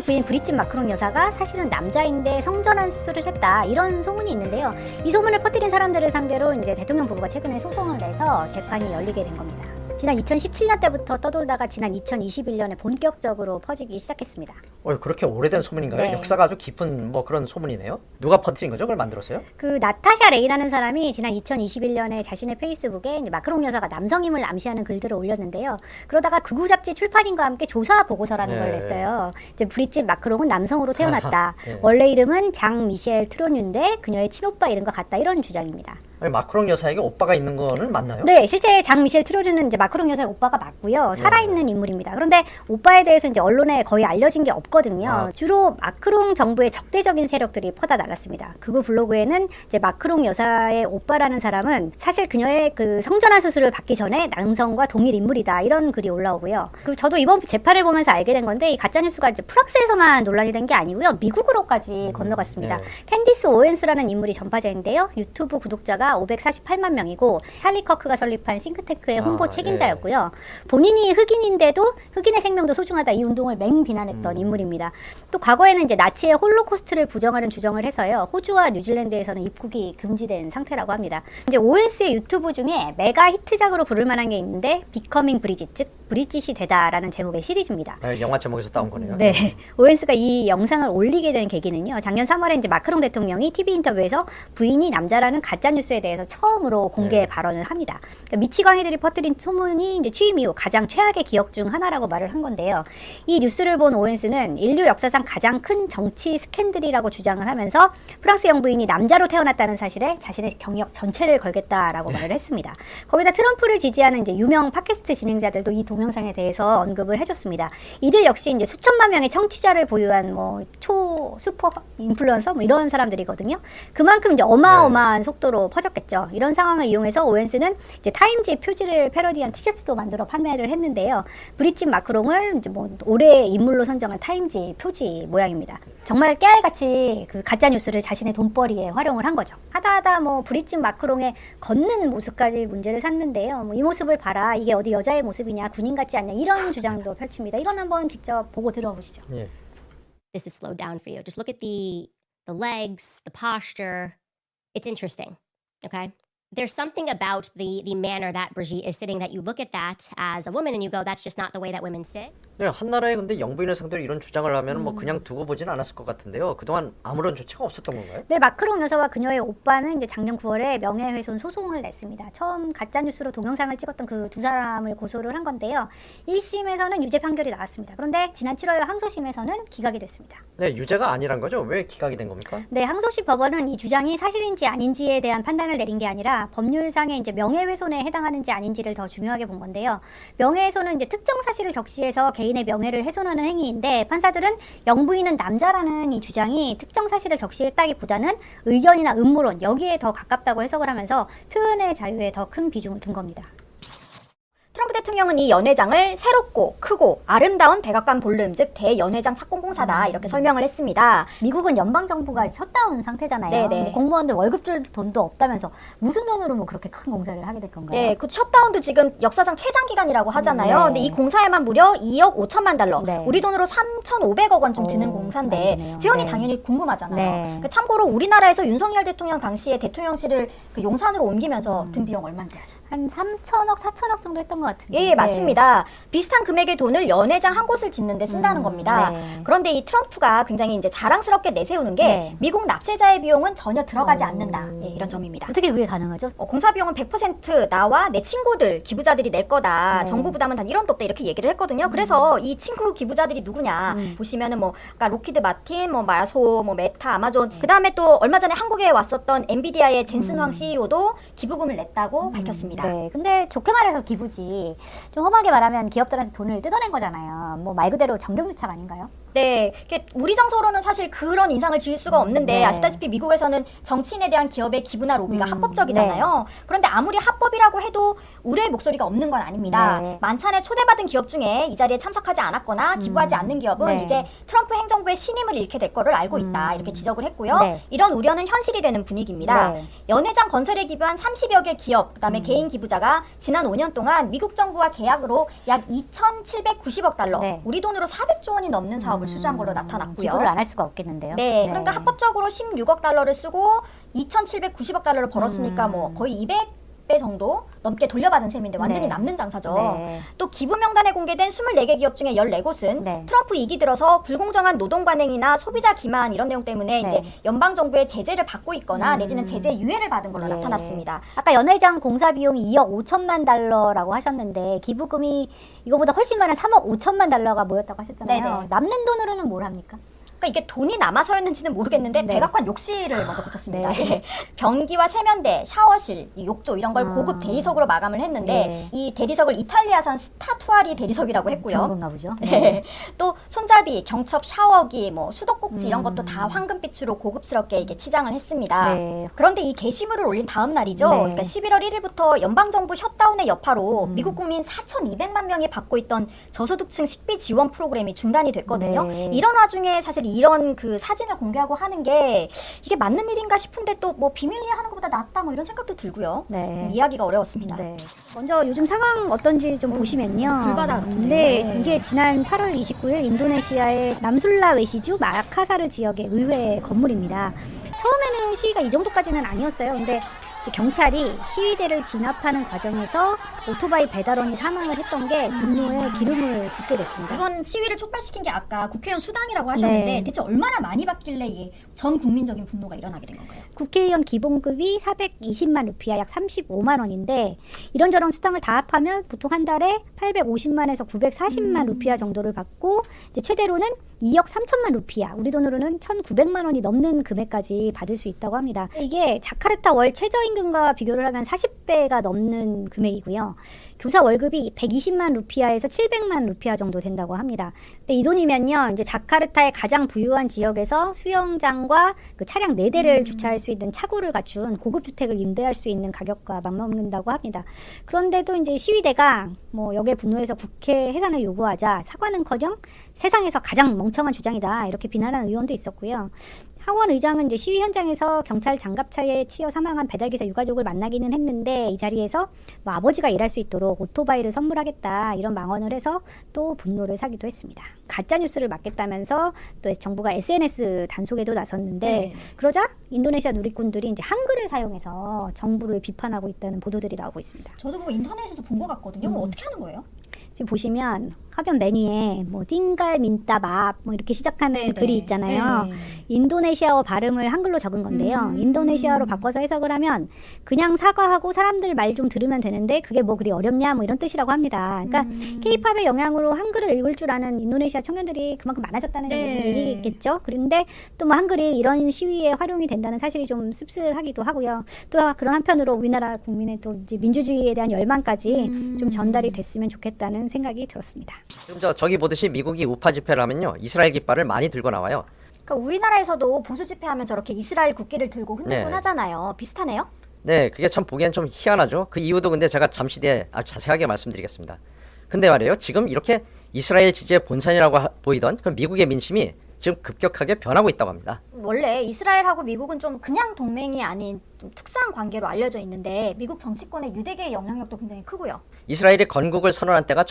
부인 브리짓 마크롱 여사가 사실은 남자인데 성전환 수술을 했다, 이런 소문이 있는데요. 이 소문을 퍼뜨린 사람들을 상대로 이제 대통령 부부가 최근에 소송을 내서 재판이 열리게 된 겁니다. 지난 2017년 때부터 떠돌다가 지난 2021년에 본격적으로 퍼지기 시작했습니다. 그렇게 오래된 소문인가요? 네. 역사가 아주 깊은 뭐 그런 소문이네요. 누가 퍼뜨린 거죠? 그걸 만들었어요? 그 나타샤 레이라는 사람이 지난 2021년에 자신의 페이스북에 이제 마크롱 여사가 남성임을 암시하는 글들을 올렸는데요. 그러다가 극우 잡지 출판인과 함께 조사 보고서라는 걸 냈어요. 이제 브리짓 마크롱은 남성으로 태어났다. 네. 원래 이름은 장 미셸 트로뉴인데 그녀의 친오빠 이름과 같다, 이런 주장입니다. 아니, 마크롱 여사에게 오빠가 있는 거는 맞나요? 네, 실제 장 미셸 트로류는 이제 마크롱 여사의 오빠가 맞고요. 살아있는 인물입니다. 그런데 오빠에 대해서 이제 언론에 거의 알려진 게 없거든요. 주로 마크롱 정부의 적대적인 세력들이 퍼다 날랐습니다. 극우 블로그에는 이제 마크롱 여사의 오빠라는 사람은 사실 그녀의 그 성전환 수술을 받기 전에 남성과 동일 인물이다, 이런 글이 올라오고요. 그 저도 이번 재판을 보면서 알게 된 건데, 이 가짜 뉴스가 이제 프랑스에서만 논란이 된 게 아니고요. 미국으로까지 건너갔습니다. 캔디스 오웬스라는 인물이 전파자인데요. 유튜브 구독자가 548만 명이고 찰리 커크가 설립한 싱크탱크의 홍보 책임자였고요. 본인이 흑인인데도 흑인의 생명도 소중하다, 이 운동을 맹비난했던 인물입니다. 또 과거에는 이제 나치의 홀로코스트를 부정하는 주장을 해서요. 호주와 뉴질랜드에서는 입국이 금지된 상태라고 합니다. 이제 오웬스의 유튜브 중에 메가 히트작으로 부를 만한 게 있는데 비커밍 브리짓, 즉 브리짓이 되다라는 제목의 시리즈입니다. 영화 제목에서 따온 거네요. 네. 오웬스가 이 영상을 올리게 된 계기는요. 작년 3월에 이제 마크롱 대통령이 TV 인터뷰에서 부인이 남자라는 가짜 뉴스에 대해서 처음으로 공개 발언을 합니다. 그러니까 미치광이들이 퍼뜨린 소문이 이제 취임 이후 가장 최악의 기억 중 하나라고 말을 한 건데요. 이 뉴스를 본 오웬스는 인류 역사상 가장 큰 정치 스캔들이라고 주장을 하면서 프랑스 영부인이 남자로 태어났다는 사실에 자신의 경력 전체를 걸겠다라고 말을 했습니다. 거기다 트럼프를 지지하는 이제 유명 팟캐스트 진행자들도 이 동영상에 대해서 언급을 해줬습니다. 이들 역시 이제 수천만 명의 청취자를 보유한 뭐 슈퍼 인플루언서 뭐 이런 사람들이거든요. 그만큼 이제 어마어마한 속도로 퍼졌겠죠. 이런 상황을 이용해서 오웬스는 이제 타임지 표지를 패러디한 티셔츠도 만들어 판매를 했는데요. 브리짓 마크롱을 이제 뭐 올해의 인물로 선정한 타임지 표지 모양입니다. 정말 깨알같이 그 가짜 뉴스를 자신의 돈벌이에 활용을 한 거죠. 하다하다 뭐 브리짓 마크롱의 걷는 모습까지 문제를 삼는데요. 뭐 이 모습을 봐라, 이게 어디 여자의 모습이냐, 군인 같지 않냐, 이런 주장도 펼칩니다. 이건 한번 직접 보고 들어보시죠. 예. This is slowed down for you. Just look at the legs, the posture. It's interesting. Okay? There's something about the manner that Brigitte is sitting that you look at that as a woman and you go, that's just not the way that women sit. 네, 한나라에 근데 영부인을 상대로 이런 주장을 하면 뭐 그냥 두고 보진 않았을 것 같은데요. 그동안 아무런 조치가 없었던 건가요? 네, 마크롱 여사와 그녀의 오빠는 이제 작년 9월에 명예훼손 소송을 냈습니다. 처음 가짜뉴스로 동영상을 찍었던 그 두 사람을 고소를 한 건데요. 1심에서는 유죄 판결이 나왔습니다. 그런데 지난 7월 항소심에서는 기각이 됐습니다. 네, 유죄가 아니란 거죠? 왜 기각이 된 겁니까? 네, 항소심 법원은 이 주장이 사실인지 아닌지에 대한 판단을 내린 게 아니라 법률상의 이제 명예훼손에 해당하는지 아닌지를 더 중요하게 본 건데요. 명예훼손은 이제 특정 사실을 적시해서 개인의 명예를 훼손하는 행위인데, 판사들은 영부인은 남자라는 이 주장이 특정 사실을 적시했다기보다는 의견이나 음모론, 여기에 더 가깝다고 해석을 하면서 표현의 자유에 더 큰 비중을 둔 겁니다. 트럼프 대통령은 이 연회장을 새롭고 크고 아름다운 백악관 볼룸, 즉 대연회장 착공공사다, 이렇게 설명을 했습니다. 미국은 연방정부가 셧다운 상태잖아요. 네네. 뭐 공무원들 월급 줄 돈도 없다면서 무슨 돈으로 뭐 그렇게 큰 공사를 하게 될 건가요? 네, 그 셧다운도 지금 역사상 최장 기간이라고 하잖아요. 네. 근데 이 공사에만 무려 2억 5천만 달러, 네. 우리 돈으로 3,500억 원 좀 드는 많이 공사인데 드네요. 재원이 네. 당연히 궁금하잖아요. 네. 그 참고로 우리나라에서 윤석열 대통령 당시에 대통령실을 그 용산으로 옮기면서 든 비용 얼마인지 아세요? 한 3천억, 4천억 정도 했던 것 같은데. 예, 맞습니다. 비슷한 금액의 돈을 연회장 한 곳을 짓는 데 쓴다는 겁니다. 네. 그런데 이 트럼프가 굉장히 이제 자랑스럽게 내세우는 게 네. 미국 납세자의 비용은 전혀 들어가지 않는다. 예, 이런 점입니다. 어떻게 그게 가능하죠? 공사 비용은 100% 나와 내 친구들, 기부자들이 낼 거다. 네. 정부 부담은 단 1원도 없다. 이렇게 얘기를 했거든요. 그래서 이 친구 기부자들이 누구냐 보시면은 뭐 아까 로키드 마틴, 뭐 마소, 뭐 메타, 아마존, 그다음에 또 얼마 전에 한국에 왔었던 엔비디아의 젠슨 황 CEO도 기부금을 냈다고 밝혔습니다. 네, 근데 좋게 말해서 기부지, 좀 험하게 말하면 기업들한테 돈을 뜯어낸 거잖아요. 뭐 말 그대로 정경유착 아닌가요? 네, 우리 정서로는 사실 그런 인상을 지을 수가 없는데 네. 아시다시피 미국에서는 정치인에 대한 기업의 기부나 로비가 합법적이잖아요. 그런데 아무리 합법이라고 해도 우리의 목소리가 없는 건 아닙니다. 네. 만찬에 초대받은 기업 중에 이 자리에 참석하지 않았거나 기부하지 않는 기업은 네. 이제 트럼프 행정부의 신임을 잃게 될 거를 알고 있다. 이렇게 지적을 했고요. 네. 이런 우려는 현실이 되는 분위기입니다. 네. 연회장 건설에 기부한 30여 개 기업, 그다음에 개인 기부자가 지난 5년 동안 미국 정부와 계약으로 약 2,790억 달러, 네. 우리 돈으로 400조 원이 넘는 사업을 영향력을 수주한 걸로 나타났고요. 기부를 안 할 수가 없겠는데요. 네, 그러니까 합법적으로 16억 달러를 쓰고 2,790억 달러를 벌었으니까 뭐 거의 200배 정도 넘게 돌려받은 셈인데 완전히 네. 남는 장사죠. 네. 또 기부 명단에 공개된 24개 기업 중에 14곳은 네. 트럼프 2기 들어서 불공정한 노동 관행이나 소비자 기만 이런 내용 때문에 네. 이제 연방 정부의 제재를 받고 있거나 내지는 제재 유예를 받은 걸로 예. 나타났습니다. 아까 연회장 공사 비용이 2억 5천만 달러라고 하셨는데 기부금이 이거보다 훨씬 많은 3억 5천만 달러가 모였다고 하셨잖아요. 네네. 남는 돈으로는 뭘 합니까? 그러니까 이게 돈이 남아서였는지는 모르겠는데 네. 백악관 욕실을 먼저 고쳤습니다. 네. 예. 변기와 세면대, 샤워실, 이 욕조 이런 걸 아. 고급 대리석으로 마감을 했는데 네. 이 대리석을 이탈리아산 스타투아리 대리석이라고 했고요. 좋은 건가 보죠. 네. 또 손잡이, 경첩, 샤워기, 뭐 수도꼭지 이런 것도 음. 다 황금빛으로 고급스럽게 이게 치장을 했습니다. 네. 그런데 이 게시물을 올린 다음 날이죠. 네. 그러니까 11월 1일부터 연방정부 셧다운의 여파로 음. 미국 국민 4,200만 명이 받고 있던 저소득층 식비 지원 프로그램이 중단이 됐거든요. 네. 이런 와중에 사실 이런 그 사진을 공개하고 하는 게 이게 맞는 일인가 싶은데 또 뭐 비밀리에 하는 것보다 낫다 뭐 이런 생각도 들고요. 네. 이해하기가 어려웠습니다. 네. 먼저 요즘 상황 어떤지 좀 보시면요. 불바다 같은데요. 네, 네. 이게 지난 8월 29일 인도네시아의 남술라웨시주 마카사르 지역의 의회 건물입니다. 처음에는 시위가 이 정도까지는 아니었어요. 근데 이제 경찰이 시위대를 진압하는 과정에서 오토바이 배달원이 사망을 했던 게 분노에 기름을 붓게 됐습니다. 이번 시위를 촉발시킨 게 아까 국회의원 수당이라고 하셨는데 네. 대체 얼마나 많이 받길래 이게 전 국민적인 분노가 일어나게 된 건가요? 국회의원 기본급이 420만 루피아 약 35만 원인데 이런저런 수당을 다 합하면 보통 한 달에 850만에서 940만 루피아 정도를 받고 이제 최대로는 2억 3천만 루피아, 우리 돈으로는 1,900만 원이 넘는 금액까지 받을 수 있다고 합니다. 이게 자카르타 월 최저임금과 비교를 하면 40배가 넘는 금액이고요. 교사 월급이 120만 루피아에서 700만 루피아 정도 된다고 합니다. 근데 이 돈이면요, 이제 자카르타의 가장 부유한 지역에서 수영장과 그 차량 4대를 주차할 수 있는 차고를 갖춘 고급 주택을 임대할 수 있는 가격과 맞먹는다고 합니다. 그런데도 이제 시위대가 뭐 여기에 분노해서 국회 해산을 요구하자 사과는커녕 세상에서 가장 멍청한 주장이다 이렇게 비난하는 의원도 있었고요. 하원 의장은 이제 시위 현장에서 경찰 장갑차에 치여 사망한 배달기사 유가족을 만나기는 했는데 이 자리에서 뭐 아버지가 일할 수 있도록 오토바이를 선물하겠다 이런 망언을 해서 또 분노를 사기도 했습니다. 가짜 뉴스를 막겠다면서 또 정부가 SNS 단속에도 나섰는데 네. 그러자 인도네시아 누리꾼들이 이제 한글을 사용해서 정부를 비판하고 있다는 보도들이 나오고 있습니다. 저도 그거 인터넷에서 본 것 같거든요. 그거 어떻게 하는 거예요? 지금 보시면 화면 메뉴에 뭐 띵갈 민따밥 뭐 이렇게 시작하는 네네. 글이 있잖아요. 네. 인도네시아어 발음을 한글로 적은 건데요. 인도네시아로 바꿔서 해석을 하면 그냥 사과하고 사람들 말 좀 들으면 되는데 그게 뭐 그리 어렵냐 뭐 이런 뜻이라고 합니다. 그러니까 케이팝의 영향으로 한글을 읽을 줄 아는 인도네시아 청년들이 그만큼 많아졌다는 네. 얘기겠죠. 그런데 또 뭐 한글이 이런 시위에 활용이 된다는 사실이 좀 씁쓸하기도 하고요. 또 그런 한편으로 우리나라 국민의 또 이제 민주주의에 대한 열망까지 좀 전달이 됐으면 좋겠다는 생각이 들었습니다. 지금 저기 보듯이 미국이 우파 집회를 하면요, 이스라엘 깃발을 많이 들고 나와요. 그러니까 우리나라에서도 보수 집회하면 저렇게 이스라엘 국기를 들고 흔들곤 네. 하잖아요. 비슷하네요. 네, 그게 참 보기엔 좀 희한하죠. 그 이유도 근데 제가 잠시 뒤에 아주 자세하게 말씀드리겠습니다. 근데 말이에요, 지금 이렇게 이스라엘 지지의 본산이라고 보이던 그 미국의 민심이 지금 급격하게 변하고 있다고 합니다. 원래 이스라엘하고 미국은 좀 그냥 동맹이 아닌 좀 특수한 관계로 알려져 있는데 미국 정치권의 유대계의 영향력도 굉장히 크고요. 이스라엘이 건국을 선언한 때가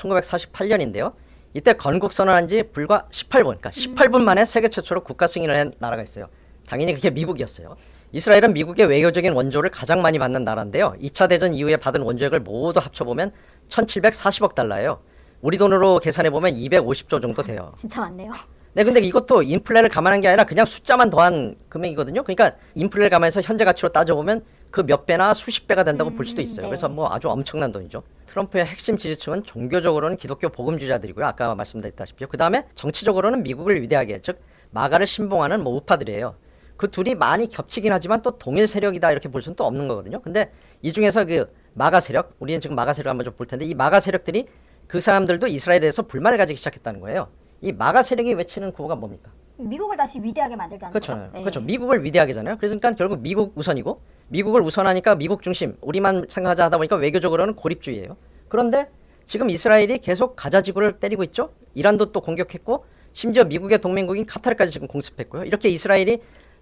1948년인데요. 이때 건국 선언한 지 불과 18분, 그러니까 18분 만에 세계 최초로 국가 승인을 한 나라가 있어요. 당연히 그게 미국이었어요. 이스라엘은 미국의 외교적인 원조를 가장 많이 받는 나라인데요. 2차 대전 이후에 받은 원조액을 모두 합쳐보면 1,740억 달러예요. 우리 돈으로 계산해보면 250조 정도 돼요. 진짜 많네요. 네, 근데 이것도 인플레를 감안한 게 아니라 그냥 숫자만 더한 금액이거든요. 그러니까 인플레를 감안해서 현재 가치로 따져보면 그 몇 배나 수십 배가 된다고 볼 수도 있어요. 네. 그래서 뭐 아주 엄청난 돈이죠. 트럼프의 핵심 지지층은 종교적으로는 기독교 복음주의자들이고요. 아까 말씀드렸다시피. 그 다음에 정치적으로는 미국을 위대하게, 즉 마가를 신봉하는 뭐 우파들이에요. 그 둘이 많이 겹치긴 하지만 또 동일 세력이다 이렇게 볼 수는 또 없는 거거든요. 근데 이 중에서 그 마가 세력, 우리는 지금 마가 세력 한번 좀 볼 텐데 이 마가 세력들이 그 사람들도 이스라엘에 대해서 불만을 가지기 시작했다는 거예요. 이 마가 세력이 외치는 구호가 뭡니까? 미국을 다시 위대하게 만들자는 그렇죠. 거죠. 네. 그렇죠. 미국을 위대하게잖아요. 그러니까 결국 미국 우선이고 미국을 우선하니까 미국 중심, 우리만 생각하자 하다 보니까 외교적으로는 고립주의예요. 그런데 지금 이스라엘이 계속 가자 지구를 때리고 있죠. 이란도 또 공격했고 심지어 미국의 동맹국인 카타르까지 지금 공습했고요. 이렇게 이스라엘이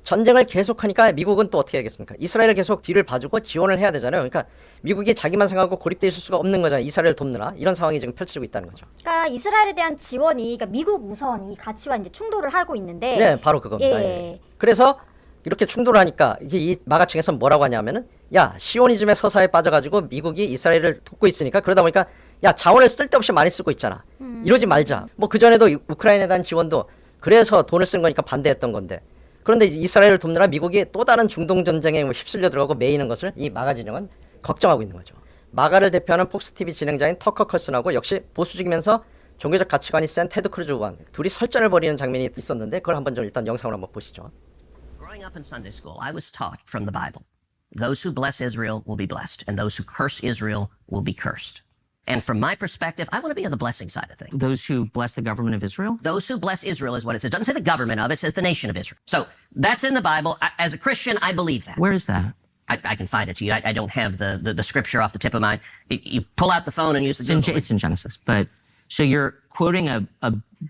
전쟁을 계속하니까 미국은 또 어떻게 하겠습니까? 이스라엘을 계속 뒤를 봐주고 지원을 해야 되잖아요. 그러니까 미국이 자기만 생각하고 고립돼 있을 수가 없는 거잖아요. 이스라엘을 돕느라 이런 상황이 지금 펼치고 있다는 거죠. 그러니까 이스라엘에 대한 지원이 그러니까 미국 우선 이 가치와 이제 충돌을 하고 있는데 네, 바로 그겁니다. 예. 예. 그래서 이렇게 충돌을 하니까 이게 이 마가층에서 뭐라고 하냐면은 야 시오니즘의 서사에 빠져가지고 미국이 이스라엘을 돕고 있으니까 그러다 보니까 야 자원을 쓸데없이 많이 쓰고 있잖아. 이러지 말자. 뭐 그전에도 우크라이나에 대한 지원도 그래서 돈을 쓴 거니까 반대했던 건데 그런데 이스라엘을 돕느라 미국이 또 다른 중동 전쟁에 휩쓸려 들어가고 매이는 것을 이 마가 진영은 걱정하고 있는 거죠. 마가를 대표하는 폭스 TV 진행자인 터커 컬슨하고 역시 보수적이면서 종교적 가치관이 센 테드 크루즈 의원 둘이 설전을 벌이는 장면이 있었는데 그걸 한번 좀 일단 영상으로 한번 보시죠. Growing up in Sunday school, I was taught from the Bible, those who bless Israel will be blessed, and those who curse Israel will be cursed. And from my perspective, I want to be on the blessing side of things. Those who bless the government of Israel? Those who bless Israel is what it says. It doesn't say the government of it, says the nation of Israel. So that's in the Bible. As a Christian, I believe that. Where is that? I can find it to you. I don't have the scripture off the tip of my. You pull out the phone and use the Google. It's in Genesis. But so you're quoting a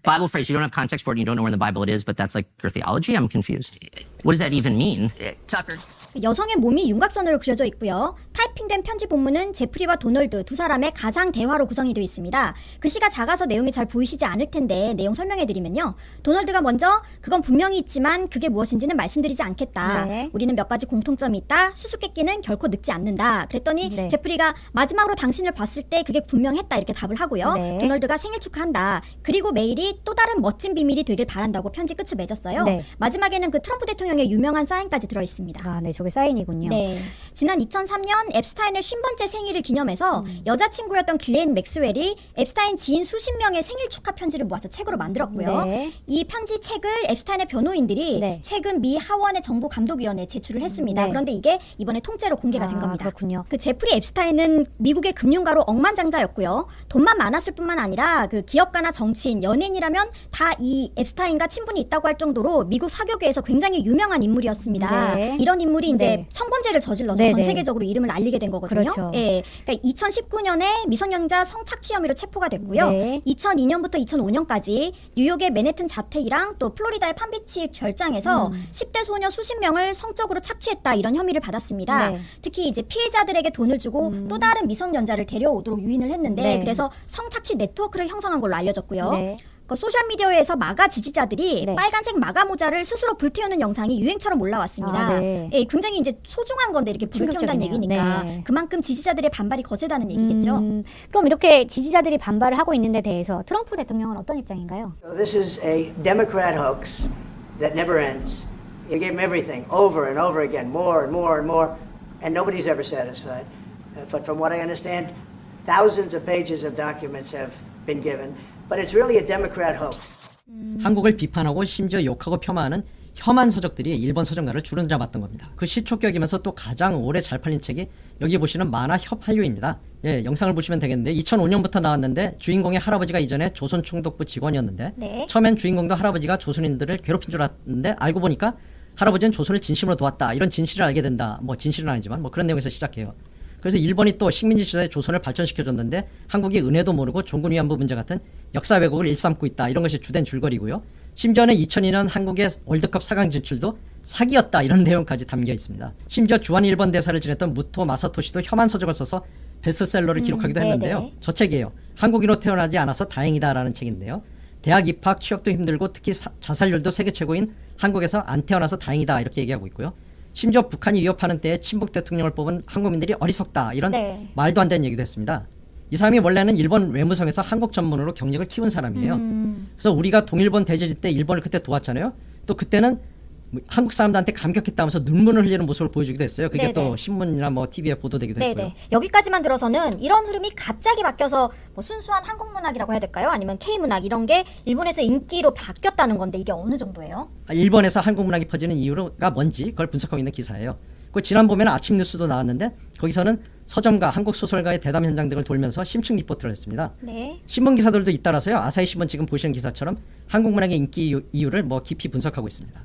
Bible phrase. You don't have context for it. And you don't know where in the Bible it is, but that's like your theology? I'm confused. What does that even mean? Tucker. 여성의 몸이 윤곽선으로 그려져 있고요. 타이핑된 편지 본문은 제프리와 도널드 두 사람의 가상 대화로 구성이 되어 있습니다. 글씨가 작아서 내용이 잘 보이시지 않을 텐데 내용 설명해드리면요. 도널드가 먼저 그건 분명히 있지만 그게 무엇인지는 말씀드리지 않겠다. 네. 우리는 몇 가지 공통점이 있다. 수수께끼는 결코 늙지 않는다. 그랬더니 네. 제프리가 마지막으로 당신을 봤을 때 그게 분명했다 이렇게 답을 하고요. 네. 도널드가 생일 축하한다. 그리고 메일이 또 다른 멋진 비밀이 되길 바란다고 편지 끝을 맺었어요. 네. 마지막에는 그 트럼프 대통령의 유명한 사인까지 들어있습니다. 아, 네, 저게 사인이군요. 네. 지난 2003년 앱스타인의 50번째 생일을 기념해서 여자친구였던 글렌 맥스웰이 앱스타인 지인 수십 명의 생일 축하 편지를 모아서 책으로 만들었고요. 네. 이 편지 책을 앱스타인의 변호인들이 네. 최근 미 하원의 정부 감독위원회에 제출을 했습니다. 네. 그런데 이게 이번에 통째로 공개가 된 겁니다. 그렇군요. 그 제프리 앱스타인은 미국의 금융가로 억만장자였고요. 돈만 많았을 뿐만 아니라 그 기업가나 정치인, 연예인이라면 다 이 앱스타인과 친분이 있다고 할 정도로 미국 사교계에서 굉장히 유명한 인물이었습니다. 네. 이런 인물이 이제 네. 성범죄를 저질러서 네, 전 네. 세계적으로 이름을 알리게 된 거거든요. 그렇죠. 예. 그러니까 2019년에 미성년자 성착취 혐의로 체포가 됐고요. 네. 2002년부터 2005년까지 뉴욕의 맨해튼 자택이랑 또 플로리다의 팜비치 별장에서 10대 소녀 수십 명을 성적으로 착취했다 이런 혐의를 받았습니다. 네. 특히 이제 피해자들에게 돈을 주고 또 다른 미성년자를 데려오도록 유인을 했는데 네. 그래서 성착취 네트워크를 형성한 걸로 알려졌고요. 네. 그 소셜미디어에서 마가 지지자들이 네. 빨간색 마가 모자를 스스로 불태우는 영상이 유행처럼 올라왔습니다. 아, 네. 예, 굉장히 이제 소중한 건데 이렇게 불을 태운다는 충격적이네요. 얘기니까 네. 그만큼 지지자들의 반발이 거세다는 얘기겠죠. 그럼 이렇게 지지자들이 반발을 하고 있는 데 대해서 트럼프 대통령은 어떤 입장인가요? So this is a Democrat hoax that never ends. You gave them everything over and over again, more and more and more, and nobody's ever satisfied. But from what I understand, thousands of pages of documents have been given, but it's really a Democrat hoax. 한국을 비판하고 심지어 욕하고 폄하하는 혐한 서적들이 일본 서점가를 주름잡았던 겁니다. 그 시초격이면서 또 가장 오래 잘 팔린 책이 여기 보시는 만화 협한류입니다. 예, 영상을 보시면 되겠는데 2005년부터 나왔는데 주인공의 할아버지가 이전에 조선총독부 직원이었는데 네. 처음엔 주인공도 할아버지가 조선인들을 괴롭힌 줄 알았는데 알고 보니까 할아버지는 조선을 진심으로 도왔다. 이런 진실을 알게 된다. 뭐 진실은 아니지만 뭐 그런 내용에서 시작해요. 그래서 일본이 또 식민지 시대에 조선을 발전시켜줬는데 한국이 은혜도 모르고 종군 위안부 문제 같은 역사 왜곡을 일삼고 있다. 이런 것이 주된 줄거리고요. 심지어는 2002년 한국의 월드컵 4강 진출도 사기였다. 이런 내용까지 담겨 있습니다. 심지어 주한 일본 대사를 지냈던 무토 마사토시도 혐한 서적을 써서 베스트셀러를 기록하기도 했는데요. 네네. 저 책이에요. 한국인으로 태어나지 않아서 다행이다라는 책인데요. 대학 입학, 취업도 힘들고 특히 자살률도 세계 최고인 한국에서 안 태어나서 다행이다. 이렇게 얘기하고 있고요. 심지어 북한이 위협하는 때에 친북 대통령을 뽑은 한국민들이 어리석다. 이런 네. 말도 안 되는 얘기도 했습니다. 이 사람이 원래는 일본 외무성에서 한국 전문으로 경력을 키운 사람이에요. 그래서 우리가 동일본 대제지 때 일본을 그때 도왔잖아요. 또 그때는 뭐 한국 사람들한테 감격했다면서 눈물을 흘리는 모습을 보여주기도 했어요. 그게 네네. 또 신문이나 뭐 TV에 보도되기도 했고요. 네네. 여기까지만 들어서는 이런 흐름이 갑자기 바뀌어서 뭐 순수한 한국 문학이라고 해야 될까요? 아니면 K 문학 이런 게 일본에서 인기로 바뀌었다는 건데 이게 어느 정도예요? 일본에서 한국 문학이 퍼지는 이유가 뭔지 그걸 분석하고 있는 기사예요. 그 지난 봄에는 아침 뉴스도 나왔는데 거기서는 서점가, 한국 소설가의 대담 현장 등을 돌면서 심층 리포트를 했습니다. 네. 신문 기사들도 잇따라서요. 아사히 신문 지금 보시는 기사처럼 한국 문학의 인기 이유를 뭐 깊이 분석하고 있습니다.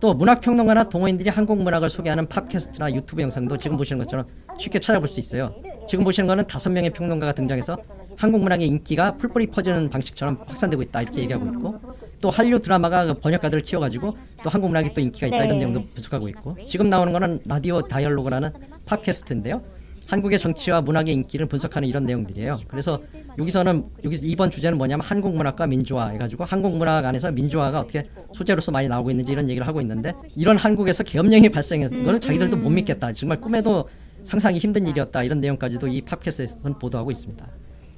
또 문학평론가나 동호인들이 한국 문학을 소개하는 팟캐스트나 유튜브 영상도 지금 보시는 것처럼 쉽게 찾아볼 수 있어요. 지금 보시는 거는 5명의 평론가가 등장해서 한국 문학의 인기가 풀뿌리 퍼지는 방식처럼 확산되고 있다 이렇게 얘기하고 있고 또 한류 드라마가 그 번역가들을 키워가지고 또 한국 문학이 또 인기가 있다 네. 이런 내용도 분석하고 있고 지금 나오는 거는 라디오 다이얼로그라는 팟캐스트인데요. 한국의 정치와 문학의 인기를 분석하는 이런 내용들이에요. 그래서 여기서는 이번 주제는 뭐냐면 한국 문학과 민주화 해가지고 한국 문학 안에서 민주화가 어떻게 소재로서 많이 나오고 있는지 이런 얘기를 하고 있는데 이런 한국에서 계엄령이 발생한 걸 자기들도 못 믿겠다. 정말 꿈에도 상상이 힘든 일이었다. 이런 내용까지도 이 팟캐스트에서는 보도하고 있습니다.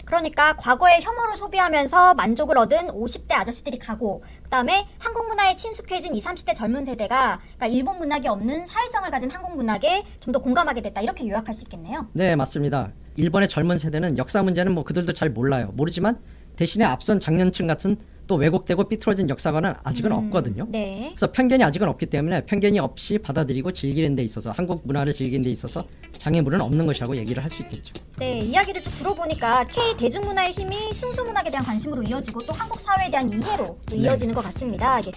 그러니까 과거에 혐오를 소비하면서 만족을 얻은 50대 아저씨들이 가고 그다음에 한국 문화에 친숙해진 20, 30대 젊은 세대가 그러니까 일본 문학이 없는 사회성을 가진 한국 문학에 좀 더 공감하게 됐다. 이렇게 요약할 수 있겠네요. 네, 맞습니다. 일본의 젊은 세대는 역사 문제는 뭐 그들도 잘 몰라요. 모르지만 대신에 앞선 장년층 같은 또 왜곡되고 삐뚤어진 역사관은 아직은 없거든요. 네. 그래서 편견이 아직은 없기 때문에 편견이 없이 받아들이고 즐기는 데 있어서 한국 문화를 즐기는 데 있어서 장애물은 없는 것이라고 얘기를 할 수 있겠죠. 네, 이야기를 쭉 들어보니까 K 대중문화의 힘이 순수 문학에 대한 관심으로 이어지고 또 한국 사회에 대한 이해로 또 이어지는 것 같습니다. 이게